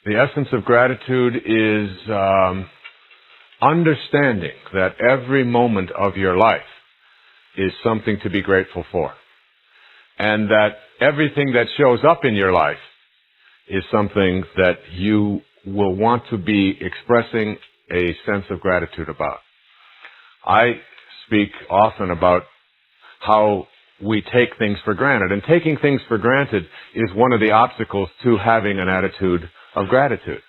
The essence of gratitude is understanding that every moment of your life is something to be grateful for. And that everything that shows up in your life is something that you will want to be expressing a sense of gratitude about. I speak often about how we take things for granted, and taking things for granted is one of the obstacles to having an attitude of gratitude.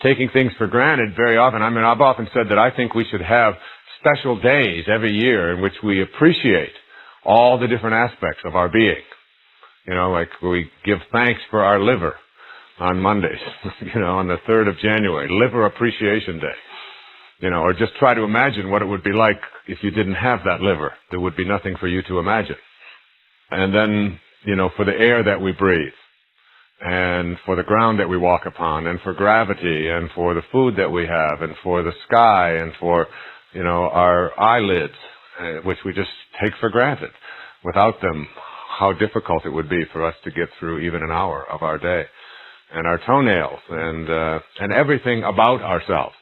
Taking things for granted very often, I've often said that I think we should have special days every year in which we appreciate all the different aspects of our being. You know, like we give thanks for our liver on Mondays, on the 3rd of January, Liver Appreciation Day. Or just try to imagine what it would be like if you didn't have that liver. There would be nothing for you to imagine. And then, for the air that we breathe, and for the ground that we walk upon, and for gravity, and for the food that we have, and for the sky, and for, our eyelids, which we just take for granted. Without them, how difficult it would be for us to get through even an hour of our day. And our toenails, and everything about ourselves.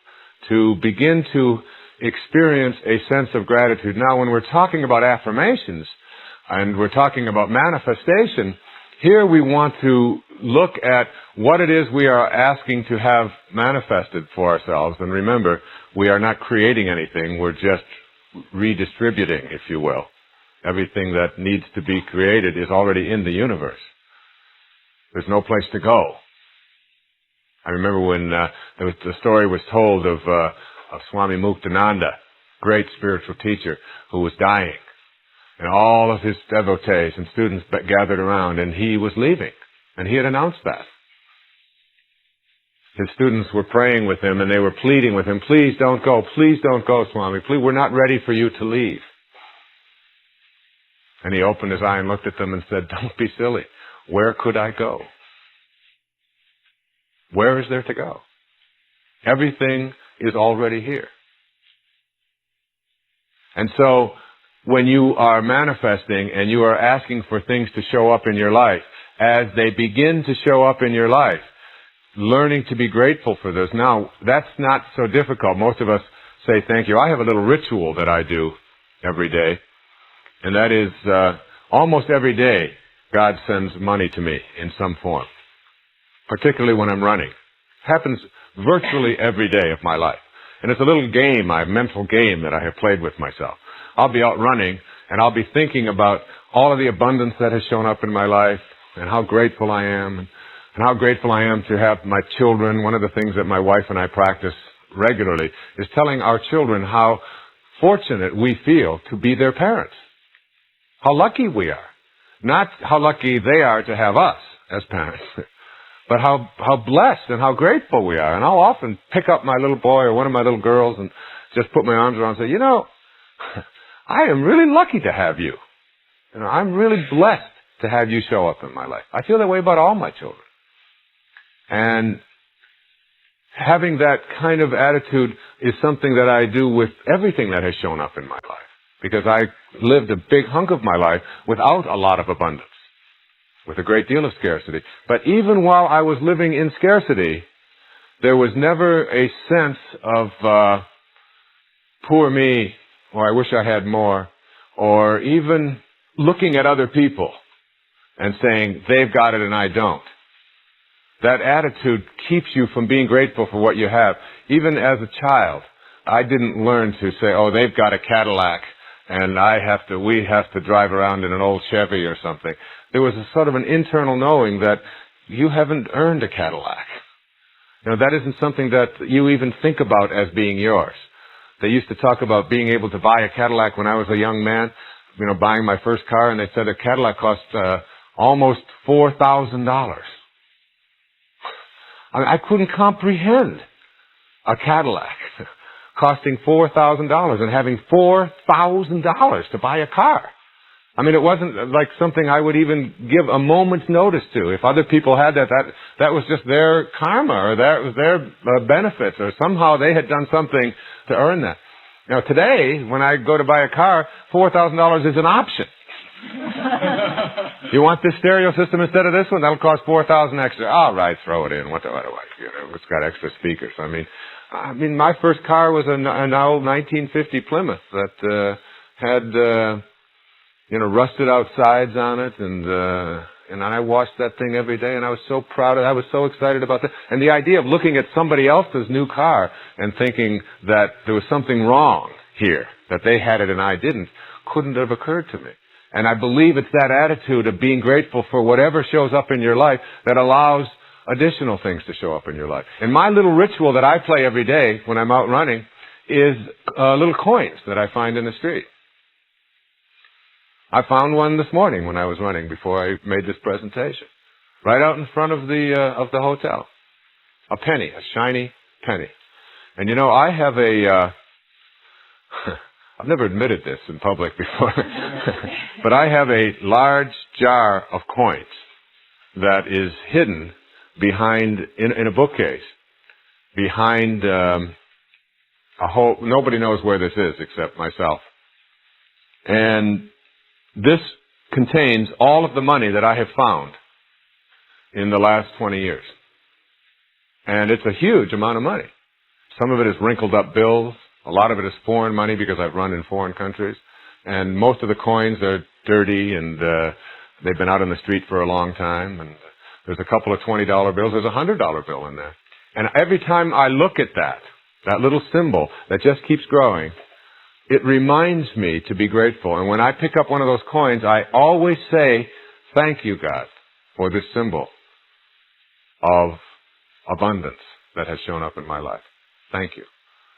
To begin to experience a sense of gratitude. Now, when we're talking about affirmations, and we're talking about manifestation, here we want to look at what it is we are asking to have manifested for ourselves. And remember, we are not creating anything, we're just redistributing, if you will. Everything that needs to be created is already in the universe. There's no place to go. I remember when the story was told of Swami Muktananda, great spiritual teacher, who was dying. And all of his devotees and students gathered around, and he was leaving. And he had announced that. His students were praying with him, and they were pleading with him, please don't go, Swami, please, we're not ready for you to leave. And he opened his eye and looked at them and said, don't be silly. Where could I go? Where is there to go? Everything is already here. And so, when you are manifesting and you are asking for things to show up in your life, as they begin to show up in your life, learning to be grateful for this. Now, that's not so difficult. Most of us say thank you. I have a little ritual that I do every day, and that is almost every day God sends money to me in some form, particularly when I'm running. It happens virtually every day of my life. And it's a little game, a mental game that I have played with myself. I'll be out running, and I'll be thinking about all of the abundance that has shown up in my life, and how grateful I am, and how grateful I am to have my children. One of the things that my wife and I practice regularly is telling our children how fortunate we feel to be their parents. How lucky we are. Not how lucky they are to have us as parents, but how blessed and how grateful we are. And I'll often pick up my little boy or one of my little girls and just put my arms around and say, I am really lucky to have you. I'm really blessed to have you show up in my life. I feel that way about all my children. And having that kind of attitude is something that I do with everything that has shown up in my life. Because I lived a big hunk of my life without a lot of abundance, with a great deal of scarcity. But even while I was living in scarcity, there was never a sense of poor me, or I wish I had more, or even looking at other people and saying, they've got it and I don't. That attitude keeps you from being grateful for what you have. Even as a child, I didn't learn to say, oh, they've got a Cadillac and we have to drive around in an old Chevy or something. There was a sort of an internal knowing that you haven't earned a Cadillac. That isn't something that you even think about as being yours. They used to talk about being able to buy a Cadillac when I was a young man, buying my first car, and they said a Cadillac cost almost $4,000. I couldn't comprehend a Cadillac costing $4,000 and having $4,000 to buy a car. It wasn't like something I would even give a moment's notice to. If other people had that was just their karma, or that was their benefits, or somehow they had done something to earn that. Now today, when I go to buy a car, $4,000 is an option. You want this stereo system instead of this one? That'll cost $4,000 extra. All right, throw it in. What? You know, it's got extra speakers. I mean, my first car was an old 1950 Plymouth that had rusted out sides on it, and I washed that thing every day, and I was so proud of it. I was so excited about that. And the idea of looking at somebody else's new car and thinking that there was something wrong here, that they had it and I didn't, couldn't have occurred to me. And I believe it's that attitude of being grateful for whatever shows up in your life that allows additional things to show up in your life. And my little ritual that I play every day when I'm out running is little coins that I find in the street. I found one this morning when I was running before I made this presentation, right out in front of the hotel. A penny, a shiny penny. And you know, I have I've never admitted this in public before, but I have a large jar of coins that is hidden behind, in a bookcase, behind a whole, nobody knows where this is except myself. And this contains all of the money that I have found in the last 20 years. And it's a huge amount of money. Some of it is wrinkled up bills. A lot of it is foreign money because I've run in foreign countries. And most of the coins are dirty and they've been out on the street for a long time. And there's a couple of $20 bills. There's a $100 bill in there. And every time I look at that little symbol that just keeps growing, it reminds me to be grateful. And when I pick up one of those coins, I always say, thank you, God, for this symbol of abundance that has shown up in my life. Thank you.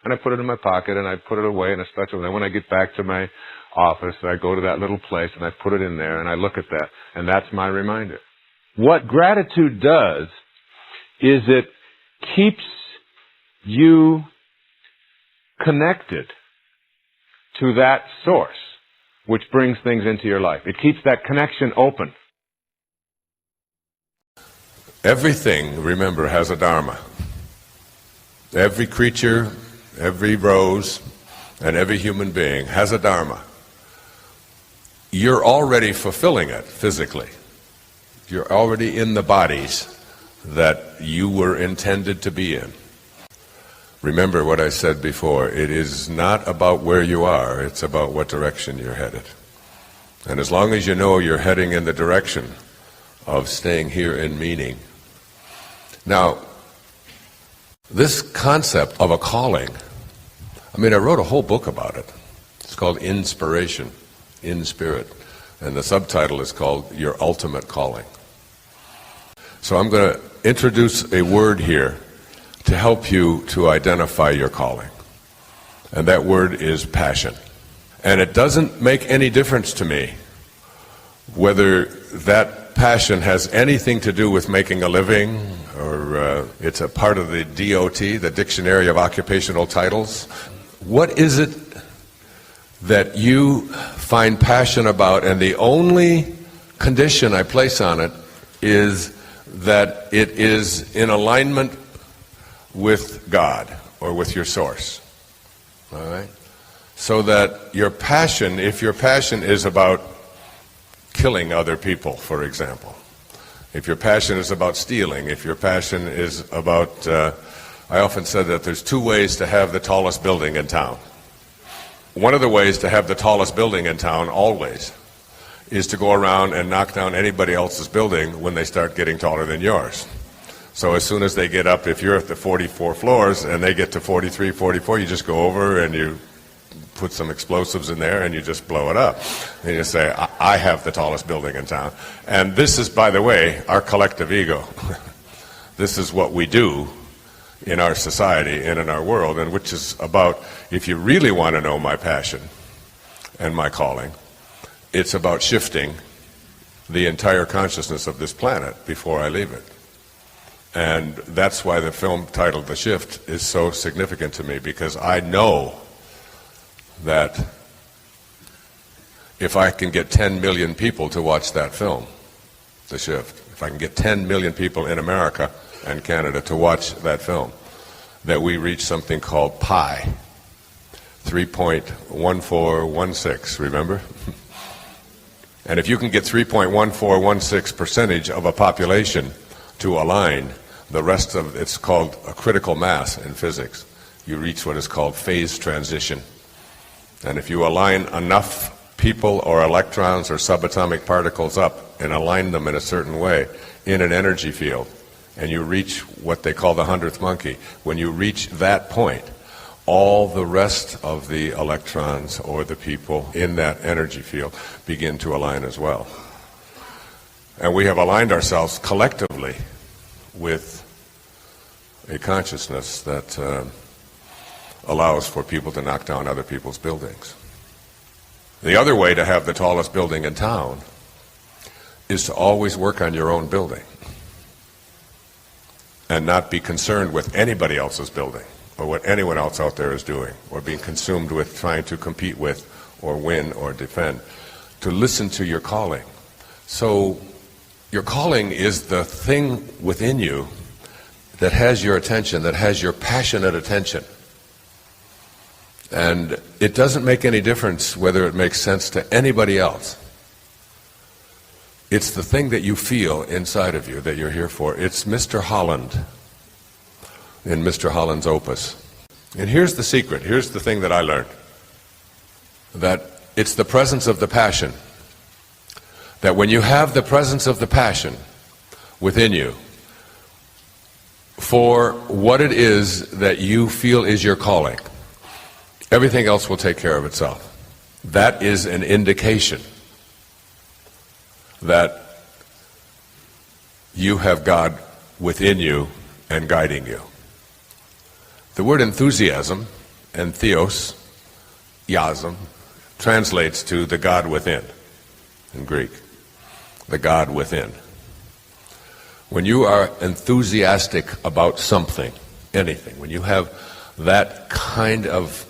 And I put it in my pocket and I put it away in a special way. Then when I get back to my office, I go to that little place and I put it in there and I look at that. And that's my reminder. What gratitude does is it keeps you connected to that source which brings things into your life. It keeps that connection open. Everything, remember, has a dharma. Every creature, every rose, and every human being has a dharma. You're already fulfilling it physically. You're already in the bodies that you were intended to be in. Remember what I said before, it is not about where you are, it's about what direction you're headed. And as long as you know you're heading in the direction of staying here in meaning. Now, this concept of a calling, I wrote a whole book about it. It's called Inspiration, in Spirit. And the subtitle is called Your Ultimate Calling. So I'm going to introduce a word here to help you to identify your calling. And that word is passion. And it doesn't make any difference to me whether that passion has anything to do with making a living or it's a part of the DOT, the Dictionary of Occupational Titles. What is it that you find passion about? And the only condition I place on it is that it is in alignment with God or with your source. All right? So that your passion, if your passion is about killing other people, for example, if your passion is about stealing, if your passion is about, I often said that there's two ways to have the tallest building in town. One of the ways to have the tallest building in town always is to go around and knock down anybody else's building when they start getting taller than yours. So as soon as they get up, if you're at the 44 floors and they get to 43, 44, you just go over and you put some explosives in there and you just blow it up. And you say, I have the tallest building in town. And this is, by the way, our collective ego. This is what we do in our society and in our world, and which is about, if you really want to know my passion and my calling, it's about shifting the entire consciousness of this planet before I leave it. And that's why the film titled The Shift is so significant to me, because I know that if I can get 10 million people to watch that film, The Shift, if I can get 10 million people in America and Canada to watch that film, that we reach something called pi, 3.1416, remember? And if you can get 3.1416% of a population to align, the rest of it's called a critical mass in physics. You reach what is called phase transition. And if you align enough people or electrons or subatomic particles up and align them in a certain way in an energy field, and you reach what they call the 100th monkey, when you reach that point, all the rest of the electrons or the people in that energy field begin to align as well. And we have aligned ourselves collectively with a consciousness that allows for people to knock down other people's buildings. The other way to have the tallest building in town is to always work on your own building and not be concerned with anybody else's building or what anyone else out there is doing or being consumed with trying to compete with or win or defend. To listen to your calling. So your calling is the thing within you that has your attention, that has your passionate attention. And it doesn't make any difference whether it makes sense to anybody else. It's the thing that you feel inside of you that you're here for. It's Mr. Holland in Mr. Holland's opus. And here's the secret. Here's the thing that I learned. That it's the presence of the passion. That when you have the presence of the passion within you for what it is that you feel is your calling, everything else will take care of itself. That is an indication that you have God within you and guiding you. The word enthusiasm, and theos, iasm, translates to the God within in Greek. The God within. When you are enthusiastic about something, anything, when you have that kind of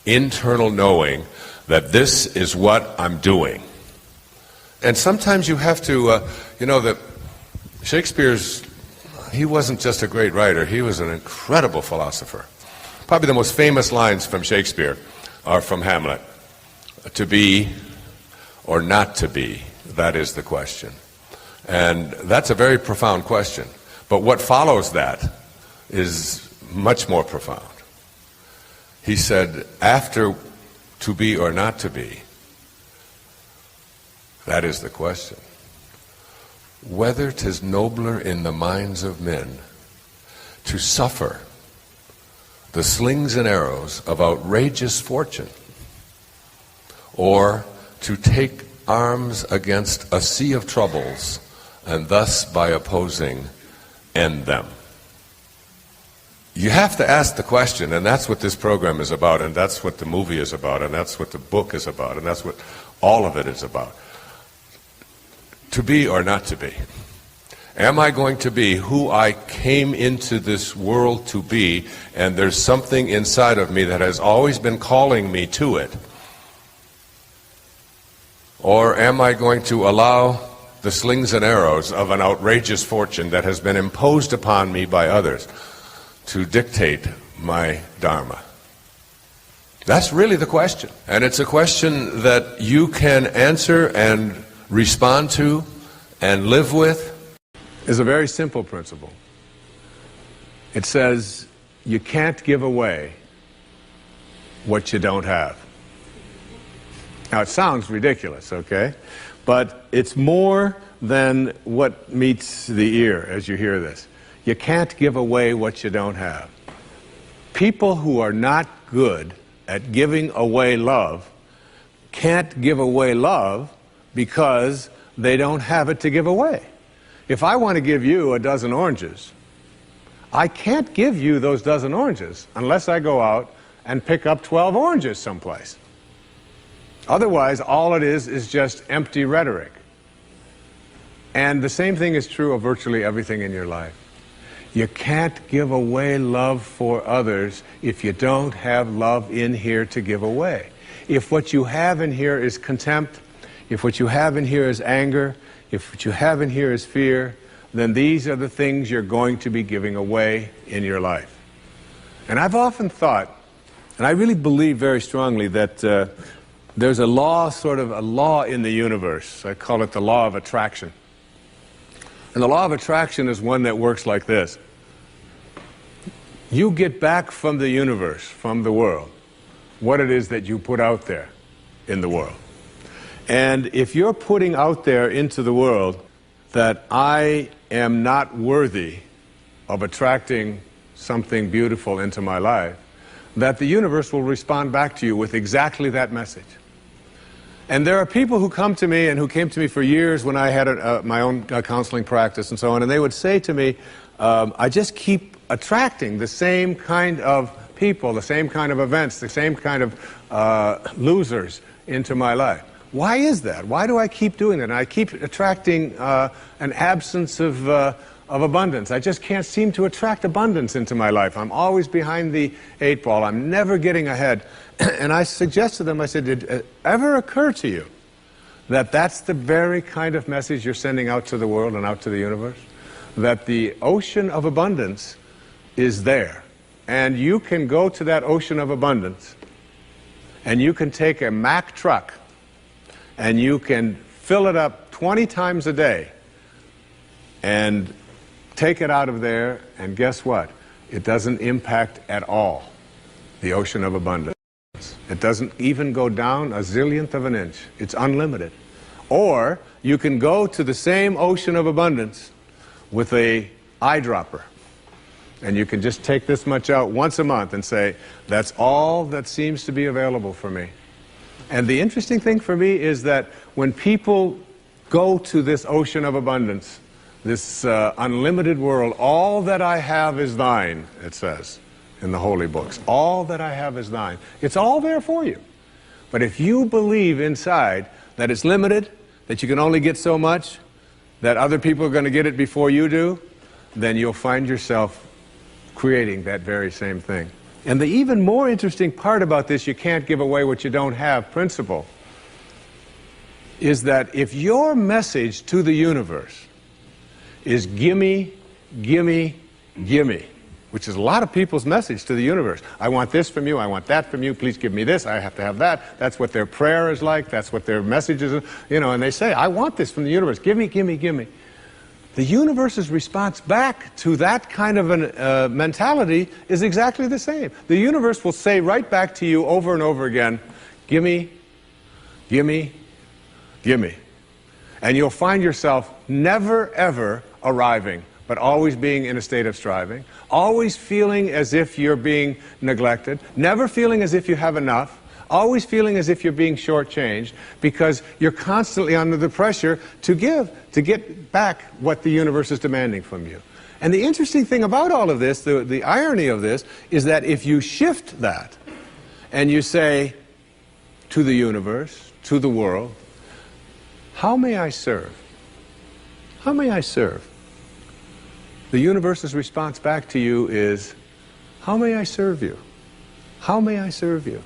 internal knowing that this is what I'm doing. And sometimes you have to, that he wasn't just a great writer, he was an incredible philosopher. Probably the most famous lines from Shakespeare are from Hamlet. To be or not to be, that is the question. And that's a very profound question. But what follows that is much more profound. He said, after to be or not to be, that is the question. Whether 'tis nobler in the minds of men to suffer the slings and arrows of outrageous fortune, or to take arms against a sea of troubles, and thus by opposing end them. You have to ask the question, and that's what this program is about, and that's what the movie is about, and that's what the book is about, and that's what all of it is about. To be or not to be. Am I going to be who I came into this world to be, and there's something inside of me that has always been calling me to it? Or am I going to allow the slings and arrows of an outrageous fortune that has been imposed upon me by others to dictate my dharma? That's really the question. And it's a question that you can answer and respond to and live with. Is a very simple principle. It says you can't give away what you don't have. Now it sounds ridiculous, okay? But it's more than what meets the ear as you hear this. You can't give away what you don't have. People who are not good at giving away love can't give away love because they don't have it to give away. If I want to give you a dozen oranges, I can't give you those dozen oranges unless I go out and pick up 12 oranges someplace. Otherwise, all it is just empty rhetoric. And the same thing is true of virtually everything in your life. You can't give away love for others if you don't have love in here to give away. If what you have in here is contempt, if what you have in here is anger, if what you have in here is fear, then these are the things you're going to be giving away in your life. And I've often thought, and I really believe very strongly that there's a law, sort of a law in the universe. I call it the law of attraction. And the law of attraction is one that works like this. You get back from the universe, from the world, what it is that you put out there in the world. And if you're putting out there into the world that I am not worthy of attracting something beautiful into my life, that the universe will respond back to you with exactly that message. And there are people who come to me and who came to me for years when I had my own counseling practice and so on, and they would say to me, I just keep attracting the same kind of people, the same kind of events, the same kind of losers into my life. Why is that? Why do I keep doing that? And I keep attracting an absence of abundance. I just can't seem to attract abundance into my life. I'm always behind the 8 ball. I'm never getting ahead. And I suggested to them, I said, did it ever occur to you that that's the very kind of message you're sending out to the world and out to the universe? That the ocean of abundance is there. And you can go to that ocean of abundance and you can take a Mack truck and you can fill it up 20 times a day and take it out of there, and guess what? It doesn't impact at all the ocean of abundance. It doesn't even go down a zillionth of an inch. It's unlimited. Or you can go to the same ocean of abundance with a eyedropper, and you can just take this much out once a month and say, that's all that seems to be available for me. And the interesting thing for me is that when people go to this ocean of abundance, this unlimited world, all that I have is thine, it says in the holy books. All that I have is thine. It's all there for you. But if you believe inside that it's limited, that you can only get so much, that other people are going to get it before you do, then you'll find yourself creating that very same thing. And the even more interesting part about this, you can't give away what you don't have principle, is that if your message to the universe is gimme, gimme, gimme, which is a lot of people's message to the universe. I want this from you, I want that from you, please give me this, I have to have that. That's what their prayer is like, that's what their message is, you know, and they say, I want this from the universe, gimme, gimme, gimme. The universe's response back to that kind of a mentality is exactly the same. The universe will say right back to you over and over again, gimme, gimme, gimme. And you'll find yourself never ever arriving, but always being in a state of striving, always feeling as if you're being neglected, never feeling as if you have enough, always feeling as if you're being shortchanged, because you're constantly under the pressure to give, to get back what the universe is demanding from you. And the interesting thing about all of this, the irony of this, is that if you shift that and you say to the universe, to the world, how may I serve? How may I serve? The universe's response back to you is, how may I serve you? How may I serve you?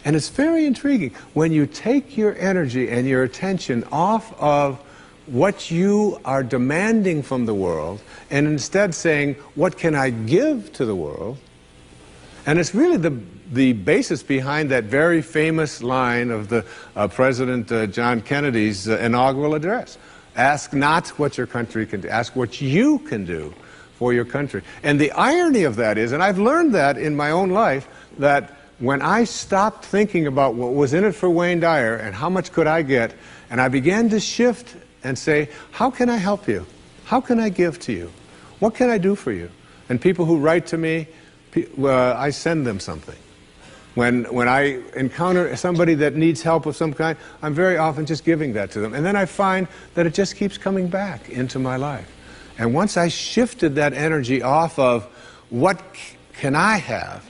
And it's very intriguing. When you take your energy and your attention off of what you are demanding from the world, and instead saying, what can I give to the world? And it's really the basis behind that very famous line of the President John Kennedy's inaugural address. Ask not what your country can do, ask what you can do for your country. And the irony of that is, and I've learned that in my own life, that when I stopped thinking about what was in it for Wayne Dyer and how much could I get, and I began to shift and say, how can I help you? How can I give to you? What can I do for you? And people who write to me, I send them something. When I encounter somebody that needs help of some kind, I'm very often just giving that to them. And then I find that it just keeps coming back into my life. And once I shifted that energy off of what can I have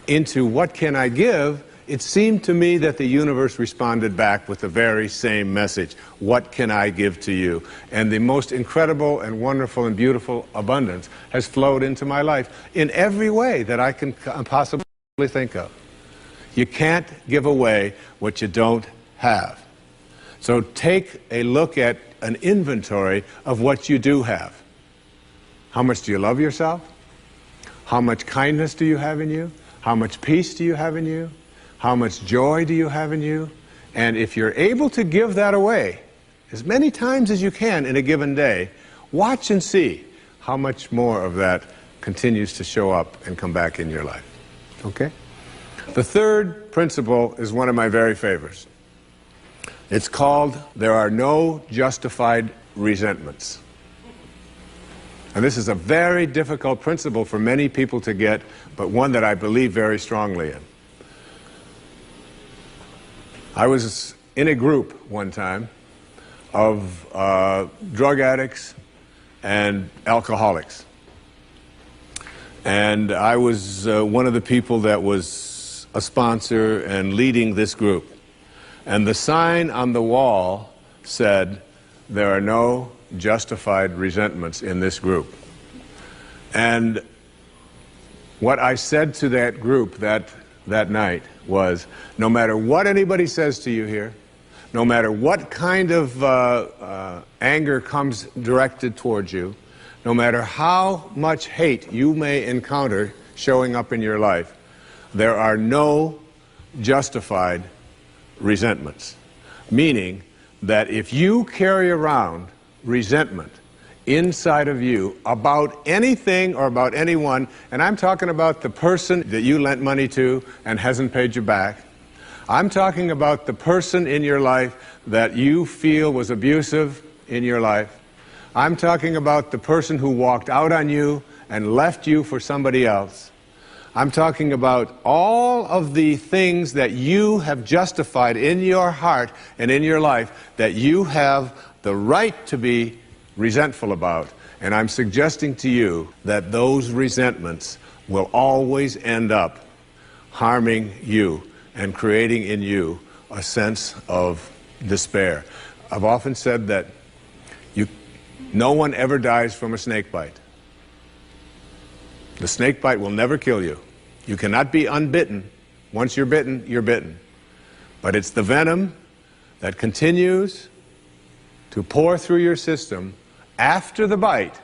into what can I give, it seemed to me that the universe responded back with the very same message. What can I give to you? And the most incredible and wonderful and beautiful abundance has flowed into my life in every way that I can possibly think of. You can't give away what you don't have. So take a look at an inventory of what you do have. How much do you love yourself? How much kindness do you have in you? How much peace do you have in you? How much joy do you have in you? And if you're able to give that away as many times as you can in a given day, watch and see how much more of that continues to show up and come back in your life. Okay? The third principle is one of my very favorites. It's called, there are no justified resentments. And this is a very difficult principle for many people to get, but one that I believe very strongly in. I was in a group one time of drug addicts and alcoholics. And I was one of the people that was a sponsor and leading this group. And the sign on the wall said, there are no justified resentments in this group. And what I said to that group that night was, no matter what anybody says to you here, no matter what kind of anger comes directed towards you, no matter how much hate you may encounter showing up in your life, there are no justified resentments. Meaning that if you carry around resentment inside of you about anything or about anyone, and I'm talking about the person that you lent money to and hasn't paid you back, I'm talking about the person in your life that you feel was abusive in your life, I'm talking about the person who walked out on you and left you for somebody else, I'm talking about all of the things that you have justified in your heart and in your life that you have the right to be resentful about. And I'm suggesting to you that those resentments will always end up harming you and creating in you a sense of despair. I've often said that no one ever dies from a snake bite. The snake bite will never kill you. You cannot be unbitten. Once you're bitten, you're bitten. But it's the venom that continues to pour through your system after the bite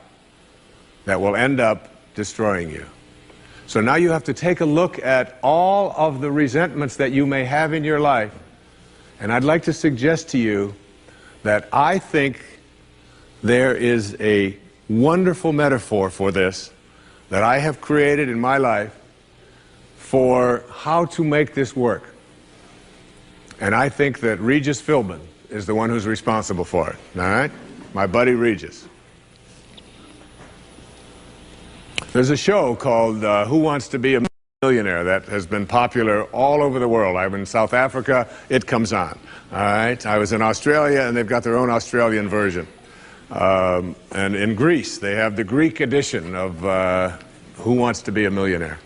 that will end up destroying you. So now you have to take a look at all of the resentments that you may have in your life. And I'd like to suggest to you that I think there is a wonderful metaphor for this that I have created in my life for how to make this work. And I think that Regis Philbin is the one who's responsible for it, all right? My buddy Regis. There's a show called Who Wants to Be a Millionaire that has been popular all over the world. I'm in South Africa, it comes on, all right? I was in Australia, and they've got their own Australian version. And in Greece, they have the Greek edition of Who Wants to Be a Millionaire.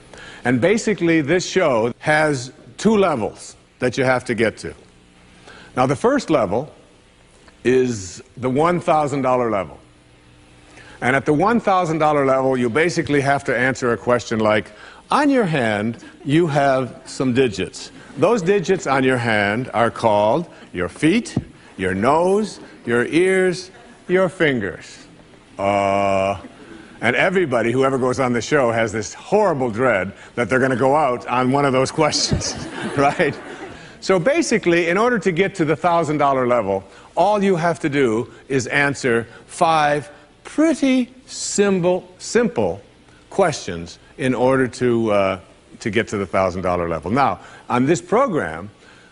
And basically, this show has two levels that you have to get to. Now, the first level is the $1,000 level. And at the $1,000 level, you basically have to answer a question like, on your hand, you have some digits. Those digits on your hand are called your feet, your nose, your ears, your fingers. And everybody who ever goes on the show has this horrible dread that they're going to go out on one of those questions, right? So basically, in order to get to the $1,000 level, all you have to do is answer 5 pretty simple questions in order to get to the $1,000 level. Now, on this program,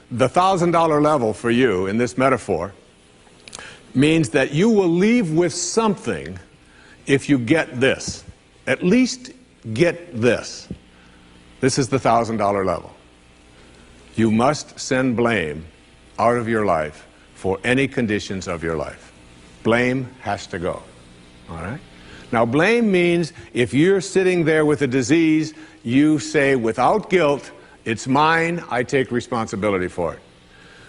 the $1,000 level for you in this metaphor means that you will leave with something if you get this. At least get this. This is the $1,000 level. You must send blame out of your life for any conditions of your life. Blame has to go. All right? Now, blame means if you're sitting there with a disease, you say without guilt, it's mine, I take responsibility for it.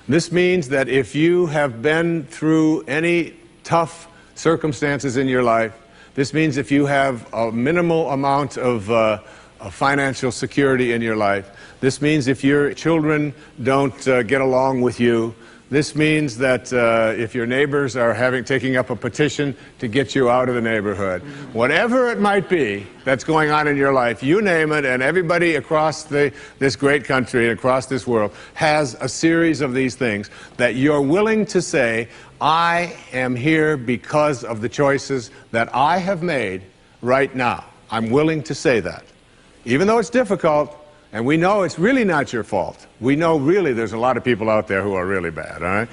This means that if you have been through any tough circumstances in your life, this means if you have a minimal amount of financial security in your life, this means if your children don't get along with you, This means that if your neighbors are taking up a petition to get you out of the neighborhood, whatever it might be that's going on in your life, you name it, and everybody across this great country and across this world has a series of these things that you're willing to say, I am here because of the choices that I have made right now. I'm willing to say that. Even though it's difficult, and we know it's really not your fault. We know really there's a lot of people out there who are really bad, all right?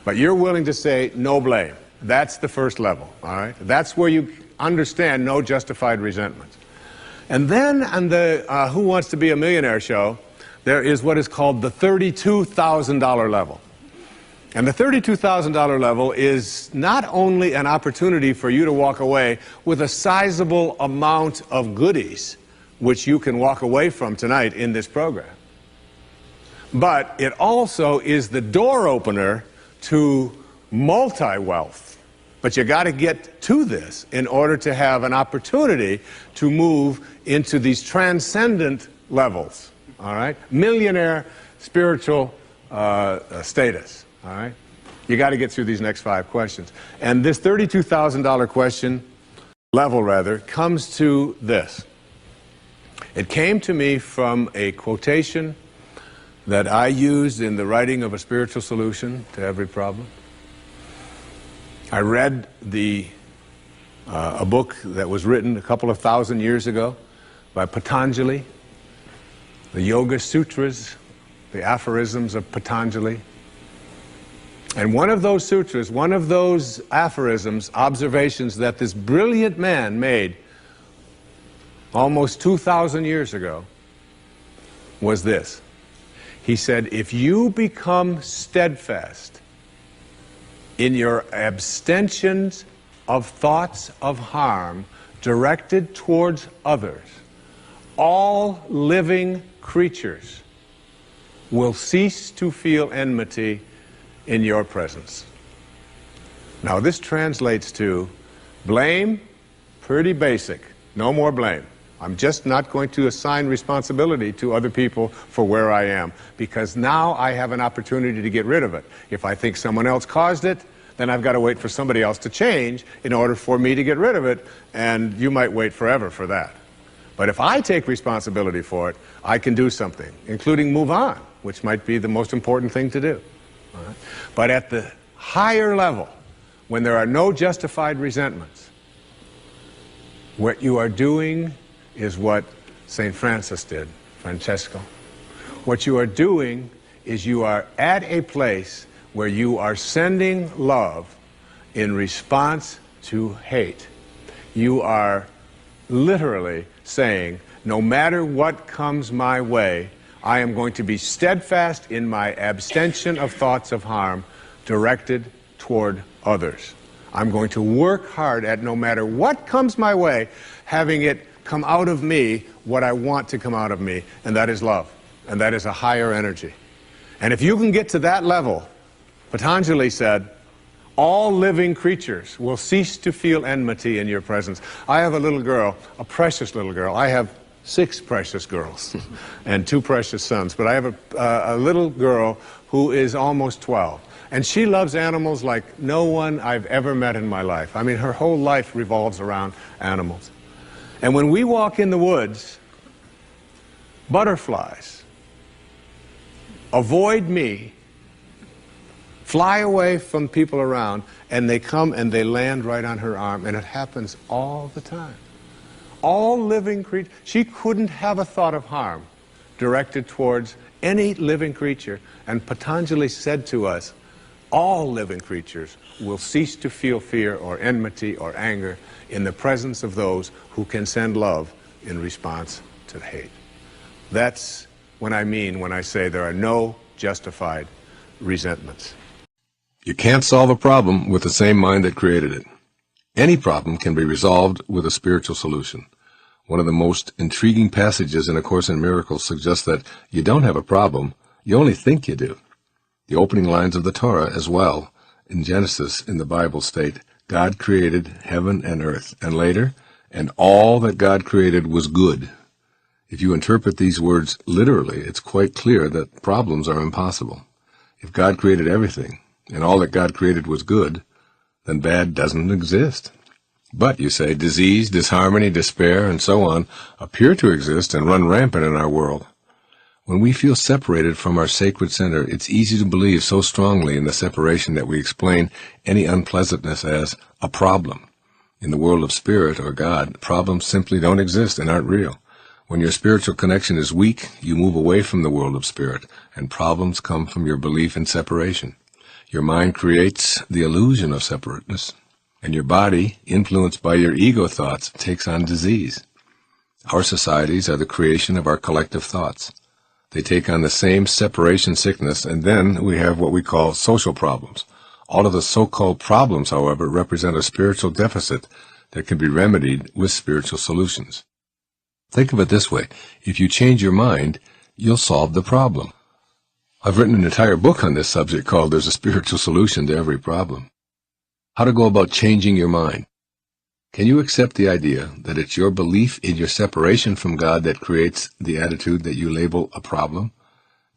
But you're willing to say no blame. That's the first level, all right? That's where you understand no justified resentment. And then on the Who Wants to Be a Millionaire show, there is what is called the $32,000 level. And the $32,000 level is not only an opportunity for you to walk away with a sizable amount of goodies, which you can walk away from tonight in this program, but it also is the door opener to multi-wealth. But you got to get to this in order to have an opportunity to move into these transcendent levels, all right? Millionaire spiritual status, all right? You got to get through these next 5 questions. And this $32,000 question, level rather, comes to this. It came to me from a quotation that I used in the writing of A Spiritual Solution to Every Problem. I read a book that was written a couple of thousand years ago by Patanjali, the Yoga Sutras, the aphorisms of Patanjali. And one of those sutras, one of those aphorisms, observations that this brilliant man made almost 2,000 years ago, was this. He said, if you become steadfast in your abstentions of thoughts of harm directed towards others, all living creatures will cease to feel enmity in your presence. Now this translates to blame, pretty basic, no more blame. I'm just not going to assign responsibility to other people for where I am, because now I have an opportunity to get rid of it. If I think someone else caused it, then I've got to wait for somebody else to change in order for me to get rid of it, and you might wait forever for that. But if I take responsibility for it, I can do something, including move on, which might be the most important thing to do. All right? But at the higher level, when there are no justified resentments, what you are doing is what St. Francis did, Francesco. What you are doing is you are at a place where you are sending love in response to hate. You are literally saying, no matter what comes my way, I am going to be steadfast in my abstention of thoughts of harm directed toward others. I'm going to work hard at, no matter what comes my way, having it come out of me what I want to come out of me, and that is love, and that is a higher energy. And if you can get to that level, Patanjali said, all living creatures will cease to feel enmity in your presence. I have a little girl, a precious little girl. I have 6 precious girls and 2 precious sons, but I have a little girl who is almost 12. And she loves animals like no one I've ever met in my life. I mean, her whole life revolves around animals. And when we walk in the woods, butterflies avoid me, fly away from people around, and they come and they land right on her arm, and it happens all the time. All living creatures, she couldn't have a thought of harm directed towards any living creature. And Patanjali said to us, all living creatures will cease to feel fear or enmity or anger in the presence of those who can send love in response to hate. That's what I mean when I say there are no justified resentments. You can't solve a problem with the same mind that created it. Any problem can be resolved with a spiritual solution. One of the most intriguing passages in A Course in Miracles suggests that you don't have a problem, you only think you do. The opening lines of the Torah as well, in Genesis in the Bible state, God created heaven and earth, and later, and all that God created was good. If you interpret these words literally, it's quite clear that problems are impossible. If God created everything, and all that God created was good, then bad doesn't exist. But, you say, disease, disharmony, despair, and so on appear to exist and run rampant in our world. When we feel separated from our sacred center, it's easy to believe so strongly in the separation that we explain any unpleasantness as a problem. In the world of spirit or God, problems simply don't exist and aren't real. When your spiritual connection is weak, you move away from the world of spirit, and problems come from your belief in separation. Your mind creates the illusion of separateness, and your body, influenced by your ego thoughts, takes on disease. Our societies are the creation of our collective thoughts. They take on the same separation sickness, and then we have what we call social problems. All of the so-called problems, however, represent a spiritual deficit that can be remedied with spiritual solutions. Think of it this way. If you change your mind, you'll solve the problem. I've written an entire book on this subject called There's a Spiritual Solution to Every Problem. How to go about changing your mind. Can you accept the idea that it's your belief in your separation from God that creates the attitude that you label a problem?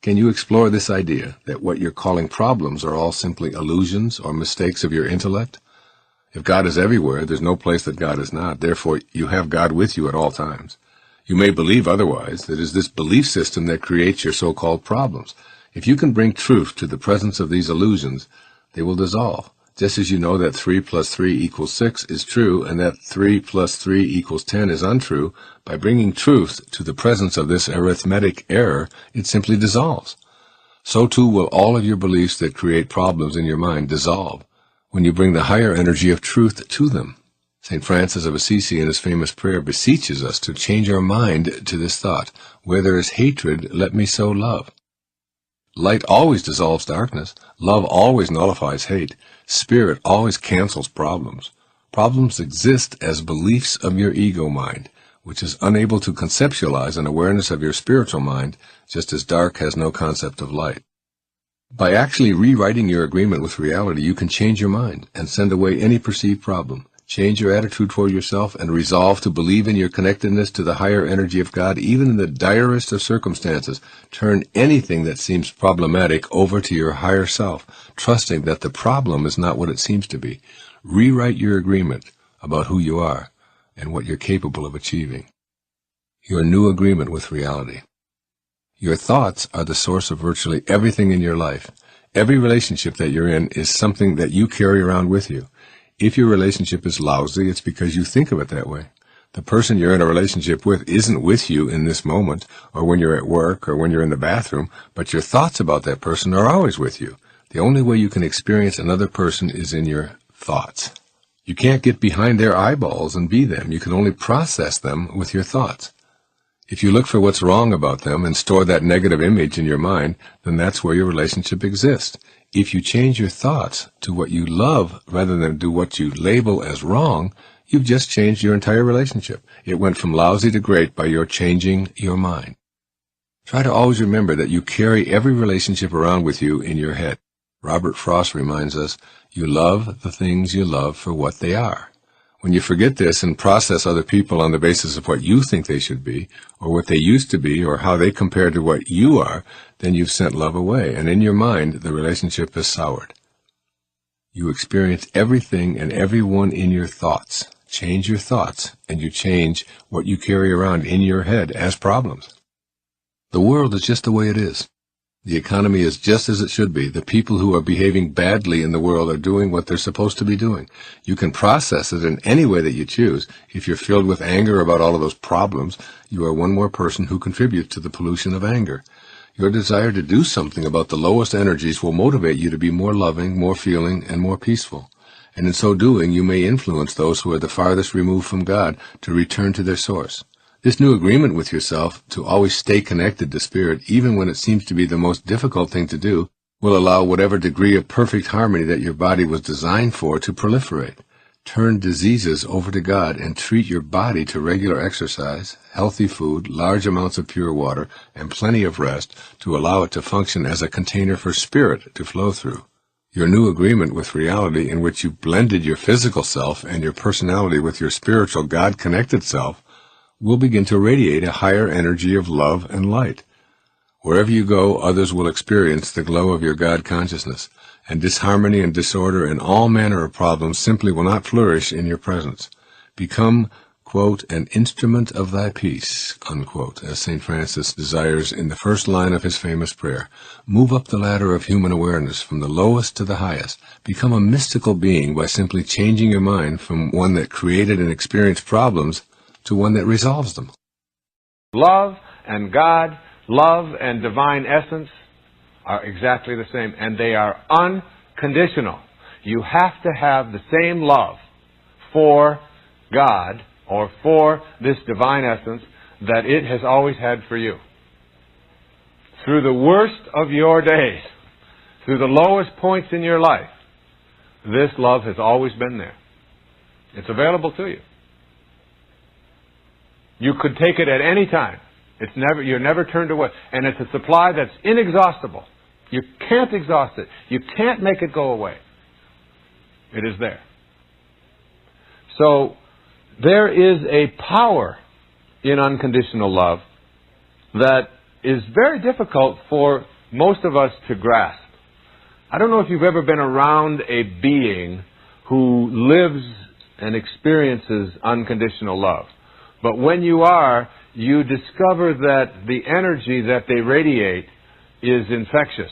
Can you explore this idea that what you're calling problems are all simply illusions or mistakes of your intellect? If God is everywhere, there's no place that God is not. Therefore, you have God with you at all times. You may believe otherwise. It is this belief system that creates your so-called problems. If you can bring truth to the presence of these illusions, they will dissolve. Just as you know that 3 plus 3 equals 6 is true and that 3 plus 3 equals 10 is untrue, by bringing truth to the presence of this arithmetic error, it simply dissolves. So too will all of your beliefs that create problems in your mind dissolve when you bring the higher energy of truth to them. St. Francis of Assisi in his famous prayer beseeches us to change our mind to this thought, where there is hatred, let me sow love. Light always dissolves darkness. Love always nullifies hate. Spirit always cancels problems. Problems exist as beliefs of your ego mind, which is unable to conceptualize an awareness of your spiritual mind, just as dark has no concept of light. By actually rewriting your agreement with reality, you can change your mind and send away any perceived problem. Change your attitude toward yourself and resolve to believe in your connectedness to the higher energy of God, even in the direst of circumstances. Turn anything that seems problematic over to your higher self, trusting that the problem is not what it seems to be. Rewrite your agreement about who you are and what you're capable of achieving. Your new agreement with reality. Your thoughts are the source of virtually everything in your life. Every relationship that you're in is something that you carry around with you. If your relationship is lousy, it's because you think of it that way. The person you're in a relationship with isn't with you in this moment, or when you're at work, or when you're in the bathroom, but your thoughts about that person are always with you. The only way you can experience another person is in your thoughts. You can't get behind their eyeballs and be them. You can only process them with your thoughts. If you look for what's wrong about them and store that negative image in your mind, then that's where your relationship exists. If you change your thoughts to what you love rather than do what you label as wrong, you've just changed your entire relationship. It went from lousy to great by your changing your mind. Try to always remember that you carry every relationship around with you in your head. Robert Frost reminds us, you love the things you love for what they are. When you forget this and process other people on the basis of what you think they should be, or what they used to be, or how they compare to what you are, then you've sent love away, and in your mind, the relationship is soured. You experience everything and everyone in your thoughts. Change your thoughts, and you change what you carry around in your head as problems. The world is just the way it is. The economy is just as it should be. The people who are behaving badly in the world are doing what they're supposed to be doing. You can process it in any way that you choose. If you're filled with anger about all of those problems, you are one more person who contributes to the pollution of anger. Your desire to do something about the lowest energies will motivate you to be more loving, more feeling, and more peaceful. And in so doing, you may influence those who are the farthest removed from God to return to their source. This new agreement with yourself to always stay connected to Spirit, even when it seems to be the most difficult thing to do, will allow whatever degree of perfect harmony that your body was designed for to proliferate. Turn diseases over to God and treat your body to regular exercise, healthy food, large amounts of pure water, and plenty of rest to allow it to function as a container for Spirit to flow through. Your new agreement with reality, in which you blended your physical self and your personality with your spiritual God-connected self, will begin to radiate a higher energy of love and light. Wherever you go, others will experience the glow of your God consciousness, and disharmony and disorder and all manner of problems simply will not flourish in your presence. Become, quote, an instrument of thy peace, unquote, as St. Francis desires in the first line of his famous prayer. Move up the ladder of human awareness from the lowest to the highest. Become a mystical being by simply changing your mind from one that created and experienced problems to one that resolves them. Love and God, love and divine essence are exactly the same, and they are unconditional. You have to have the same love for God or for this divine essence that it has always had for you. Through the worst of your days, through the lowest points in your life, this love has always been there. It's available to you. You could take it at any time. You're never turned away. And it's a supply that's inexhaustible. You can't exhaust it. You can't make it go away. It is there. So, there is a power in unconditional love that is very difficult for most of us to grasp. I don't know if you've ever been around a being who lives and experiences unconditional love. But when you are, you discover that the energy that they radiate is infectious,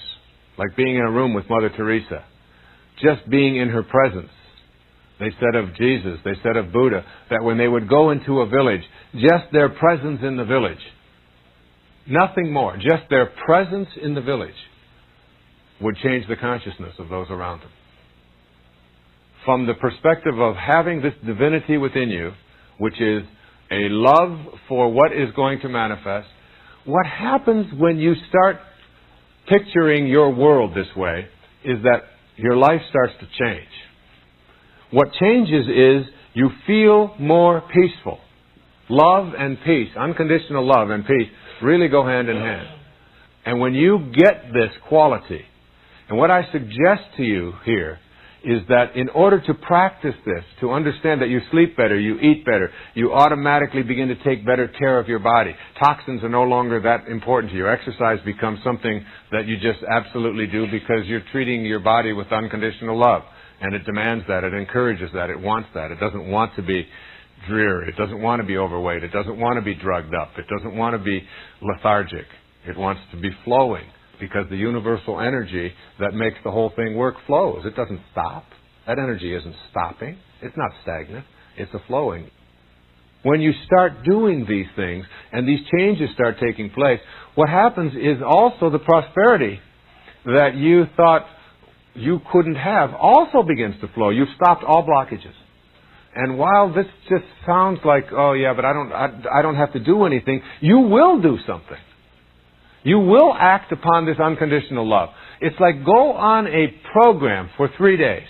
like being in a room with Mother Teresa, just being in her presence. They said of Jesus, they said of Buddha, that when they would go into a village, just their presence in the village, nothing more, just their presence in the village would change the consciousness of those around them. From the perspective of having this divinity within you, which is a love for what is going to manifest, what happens when you start picturing your world this way is that your life starts to change. What changes is you feel more peaceful. Love and peace, unconditional love and peace, really go hand in hand. And when you get this quality, and what I suggest to you here is that in order to practice this, to understand that you sleep better, you eat better, you automatically begin to take better care of your body. Toxins are no longer that important to you. Exercise becomes something that you just absolutely do because you're treating your body with unconditional love. And it demands that, it encourages that, it wants that. It doesn't want to be dreary, it doesn't want to be overweight, it doesn't want to be drugged up, it doesn't want to be lethargic. It wants to be flowing. Because the universal energy that makes the whole thing work flows. It doesn't stop. That energy isn't stopping. It's not stagnant. It's a flowing. When you start doing these things and these changes start taking place, what happens is also the prosperity that you thought you couldn't have also begins to flow. You've stopped all blockages. And while this just sounds like, oh yeah, but I don't have to do anything, you will do something. You will act upon this unconditional love. It's like go on a program for 3 days.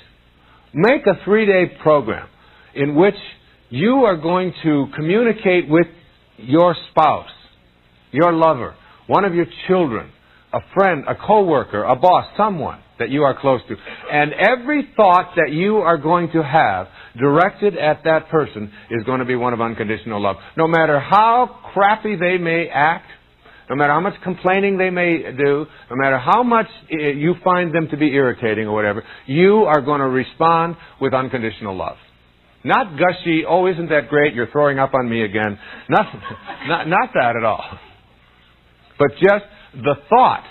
Make a 3-day program in which you are going to communicate with your spouse, your lover, one of your children, a friend, a co-worker, a boss, someone that you are close to. And every thought that you are going to have directed at that person is going to be one of unconditional love. No matter how crappy they may act, no matter how much complaining they may do, no matter how much you find them to be irritating or whatever, you are going to respond with unconditional love. Not gushy, oh, isn't that great, you're throwing up on me again. Not that at all. But just the thought,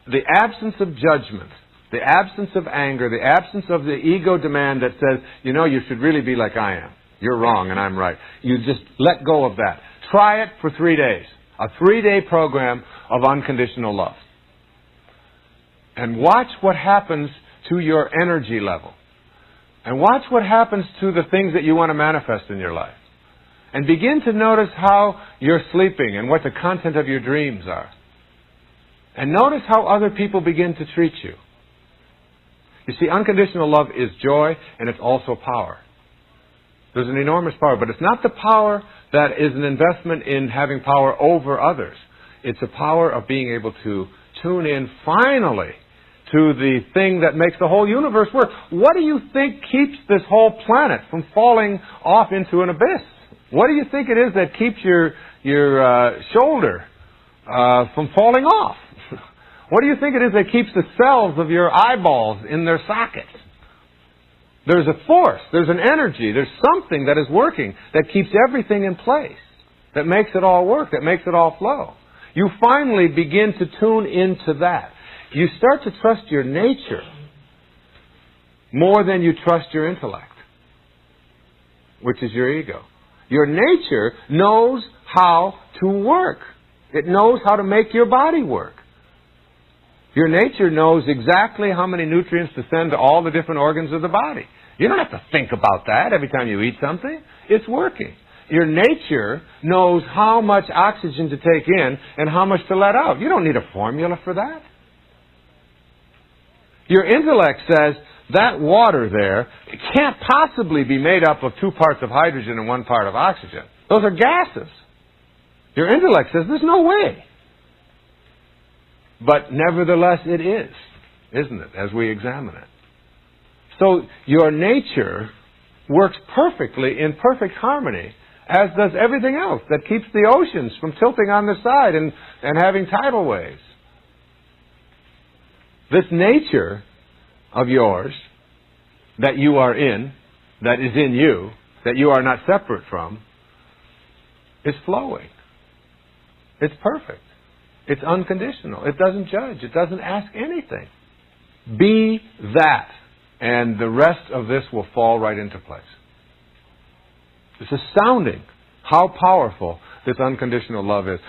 the absence of judgment, the absence of anger, the absence of the ego demand that says, you know, you should really be like I am. You're wrong and I'm right. You just let go of that. Try it for 3 days. A 3-day program of unconditional love. And watch what happens to your energy level. And watch what happens to the things that you want to manifest in your life. And begin to notice how you're sleeping and what the content of your dreams are. And notice how other people begin to treat you. You see, unconditional love is joy and it's also power. There's an enormous power, but it's not the power that is an investment in having power over others. It's a power of being able to tune in finally to the thing that makes the whole universe work. What do you think keeps this whole planet from falling off into an abyss? What do you think it is that keeps your shoulder from falling off? What do you think it is that keeps the cells of your eyeballs in their sockets? There's a force, there's an energy, there's something that is working that keeps everything in place, that makes it all work, that makes it all flow. You finally begin to tune into that. You start to trust your nature more than you trust your intellect, which is your ego. Your nature knows how to work. It knows how to make your body work. Your nature knows exactly how many nutrients to send to all the different organs of the body. You don't have to think about that every time you eat something. It's working. Your nature knows how much oxygen to take in and how much to let out. You don't need a formula for that. Your intellect says that water there, it can't possibly be made up of 2 parts of hydrogen and 1 part of oxygen. Those are gases. Your intellect says there's no way. But nevertheless it is, isn't it, as we examine it. So your nature works perfectly in perfect harmony, as does everything else that keeps the oceans from tilting on their side and having tidal waves. This nature of yours that you are in, that is in you, that you are not separate from, is flowing. It's perfect. It's unconditional. It doesn't judge. It doesn't ask anything. Be that, and the rest of this will fall right into place. It's astounding how powerful this unconditional love is.